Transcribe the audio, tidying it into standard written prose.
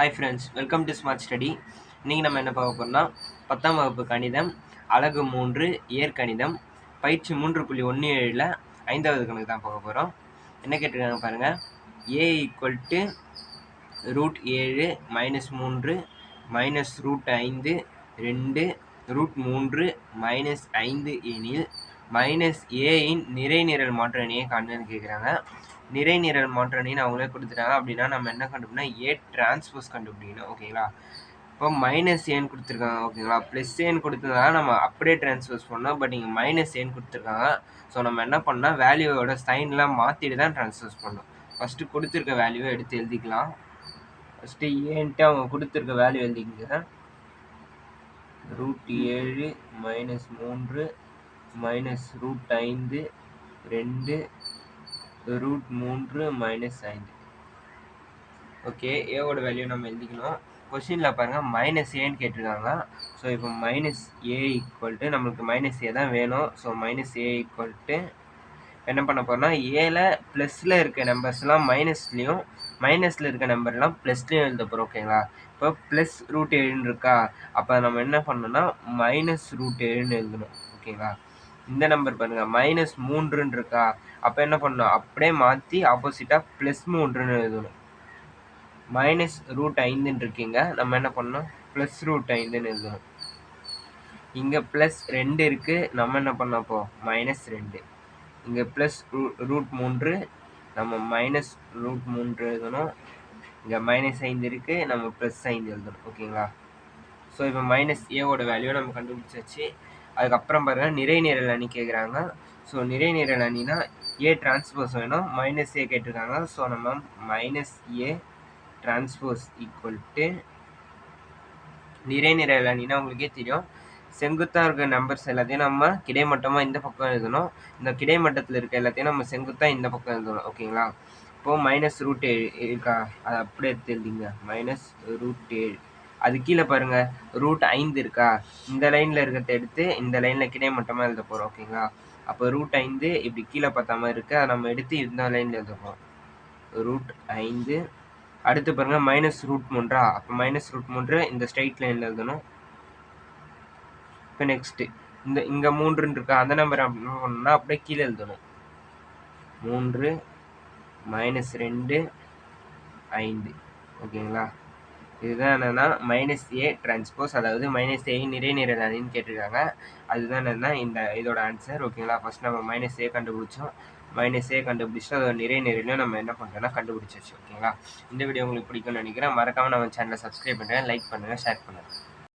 Hi friends, welcome to smart study. இன்றைக்கி நம்ம என்ன பார்க்க போகிறோம்னா 10ஆம் வகுப்பு கணிதம் அலகு 3 இயற்கணிதம் பயிற்சி 3.17 5வது கணக்கு தான் பார்க்க போகிறோம். என்ன கேட்டிருக்காங்க பாருங்கள். a = √7 - 3 -√5 2 √3 -5 எனில் a இன் நிறைநிரல் மாற்றணியை காண்பதுன்னு கேட்குறாங்க. நிறைநிரல் மாற்றணின்னு அவங்களே கொடுத்துட்டாங்க. அப்படின்னா நம்ம என்ன கண்டுபிடினா a டிரான்ஸ்போஸ் கண்டுபிடிக்கணும். ஓகேங்களா? இப்போ -ஏன்னு கொடுத்துருக்காங்க. ஓகேங்களா? +ஏன்னு கொடுத்ததுனால நம்ம அப்படியே டிரான்ஸ்போஸ் பண்ணோம். பட் இங்கே -ஏன்னு கொடுத்துருக்காங்க. ஸோ நம்ம என்ன பண்ணால் வேல்யூவோட சைன்லாம் மாற்றிட்டு தான் டிரான்ஸ்போஸ் பண்ணணும். ஃபஸ்ட்டு கொடுத்துருக்க வேல்யூவை எடுத்து எழுதிக்கலாம். ஃபஸ்ட்டு ஏன்ட்டு அவங்க கொடுத்துருக்க வேல்யூ எழுதிக்கங்க. √7 - 3 -√5 2 √3 -5. ஓகே, ஏவோட வேல்யூ நம்ம எழுதிக்கணும். கொஸ்டினில் பாருங்கள் -ஏன்னு கேட்டிருக்காங்க. ஸோ இப்போ -a = நம்மளுக்கு -a தான் வேணும். ஸோ -a என்ன பண்ண போகிறோம்னா ஏல ப்ளஸில் இருக்க நம்பர்ஸ்லாம் மைனஸ்லேயும் மைனஸில் இருக்க நம்பர்லாம் ப்ளஸ்லேயும் எழுத போகிறோம். ஓகேங்களா? இப்போ +√7 இருக்கா, அப்போ நம்ம என்ன பண்ணணும்னா -√7 எழுதணும். ஓகேங்களா? இந்த நம்பர் பாருங்கள் -3 இருக்கா, அப்போ என்ன பண்ணணும் அப்படியே மாற்றி ஆப்போசிட்டாக +3 எழுதணும். -√5 இருக்கீங்க, நம்ம என்ன பண்ணணும் +√5 எழுதணும். இங்கே +2 இருக்குது, நம்ம என்ன பண்ணோம் அப்போ -2. இங்கே +√3 நம்ம -√3 எழுதணும். இங்கே -5 இருக்குது, நம்ம +5 எழுதணும். ஓகேங்களா? ஸோ இப்போ -ஏவோட வேல்யூ நம்ம கண்டுபிடிச்சாச்சு. அதுக்கப்புறம் பாருங்கள் நிறைநிரல் அணி கேட்குறாங்க. ஸோ நிறைநிரல் அணினா a டிரான்ஸ்போஸ் வேணும். -a கேட்டிருக்காங்க. ஸோ நம்ம -a டிரான்ஸ்போஸ் = நிறைநிரல் அணினா உங்களுக்கே தெரியும். செங்குத்தாக இருக்க நம்பர்ஸ் எல்லாத்தையும் நம்ம கிடைமட்டமாக இந்த பக்கம் எழுதணும். இந்த கிடைமட்டத்தில் இருக்க எல்லாத்தையும் நம்ம செங்குத்தாக இந்த பக்கம் எழுதணும். ஓகேங்களா? இப்போது -√7 இருக்கா, அதை அப்படியே எடுத்து எழுதிங்க. -√7 அது கீழே பாருங்கள் √5 இருக்கா, இந்த லைனில் இருக்கிறத எடுத்து இந்த லைனில் கிடைமட்டமாக எழுத போகிறோம். ஓகேங்களா? அப்போ √5 இப்படி கீழே பார்த்த மாதிரி இருக்குது, அதை நம்ம எடுத்து இந்த லைனில் எழுத போகிறோம். √5 அடுத்து பாருங்கள் -√3 அப்போ -√3 இந்த ஸ்ட்ரைட் லைனில் எழுதணும். இப்போ நெக்ஸ்ட்டு இங்கே 3 இருக்கா, அந்த நம்பர் என்ன பண்ணணும்னா அப்படியே கீழே எழுதணும். 3 -2 5. ஓகேங்களா? இதுதான் என்னென்னா -a டிரான்ஸ்போஸ், அதாவது -a நிறைநிரல் அணின்னு கேட்டிருக்காங்க. அதுதான் என்னென்னா இதோட ஆன்சர். ஓகேங்களா? ஃபஸ்ட் நம்ம -a கண்டுபிடிச்சோம். -a கண்டுபிடிச்சிட்டு அதோட நிறைநிரலையும் நம்ம என்ன பண்ணுறோன்னா கண்டுபிடிச்சாச்சு. ஓகேங்களா? இந்த வீடியோ உங்களுக்கு பிடிக்கும்னு நினைக்கிறேன். மறக்காமல் நம்ம சேனலை சப்ஸ்கிரைப் பண்ணுங்கள், லைக் பண்ணுங்கள், ஷேர் பண்ணுங்கள்.